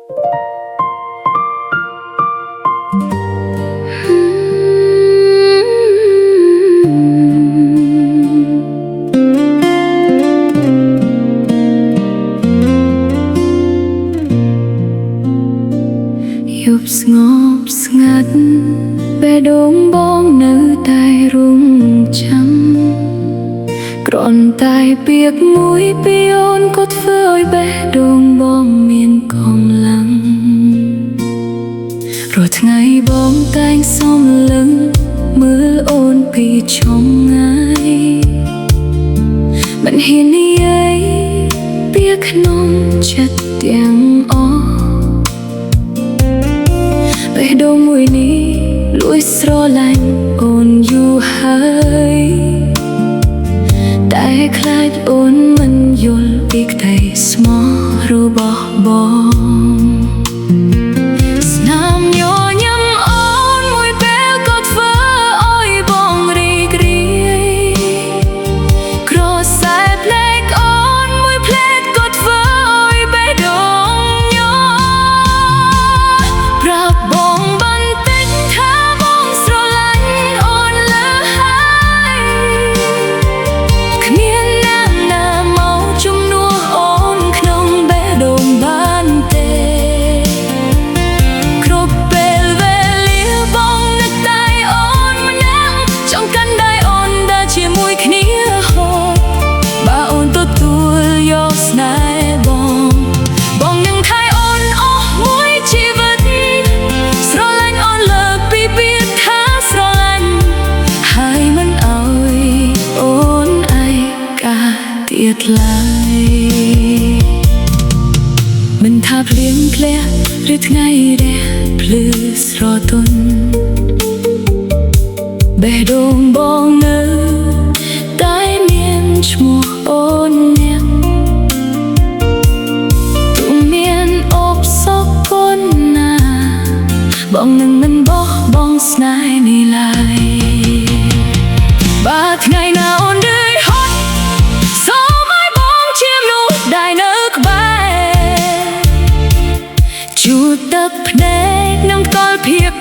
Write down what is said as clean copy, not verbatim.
យប់ស្ងប់ស្ងាត់បេះដូងបងនៅតែរង់ចាំគ្រាន់តែពាក្យមួយពីអូនក៏ធ្វើឲ្យបេះដូងបងមានកម្លាំងរាល់ថ្ងៃបងតែងសំលឹងមើលអូនពីឆ្ងាយមិនហ៊ាននិយាយពីក្នុងចិត្តទាំងអស់បេះដូងមួយនេះលួចស្រឡាញ់អូនយូរហើយតែខ្លាចអូនមិនយល់ពីក្តីស្មោះរបស់បងស្នាមញញឹមអូនមួយពេលក៏ធ្វើឲ្យបងរីករាយក្រសែភ្លេចអូនមួយភ្លេចក៏ធ្វើឲ្យបេះដូងញ័រប្រាប់បងបន្តិចថាបងស្រឡាញ់អូនលើសហើយគ្មានណាមកជំនួសអូនក្នុងបេះដូងបានទេគ្រប់ពេលវេលាបងនឹកតែអូនម្នាក់ចង់កាន់ដៃអូនដើរជាមួយគ្នាហូបបើអូនទទួលយកស្នេហ៍បងនឹងថែអូនអស់មួយជីវិតស្រឡាញ់អូនលើសពីពាក្យថាស្រឡាញ់ហើយមិនអោយអូនឯកាទៀតឡើយមិនថាភ្លៀងធ្លាក់ឬថ្ងៃរះភ្លឺស្រទន់បេះដូងបងនៅតែមានឈ្មោះអូនអ្នកទូមានអបសកគុណណាបងនឹងមិនបោះបង់ស្នេហ៍នេះឡើយបើថ្ងៃណាអូនរឿយហត់សូមឲ្យបងជាមនុស្សដែលនៅក្បែរជួបទឹកភ្នែកនឹងផ្ទាល់ភាព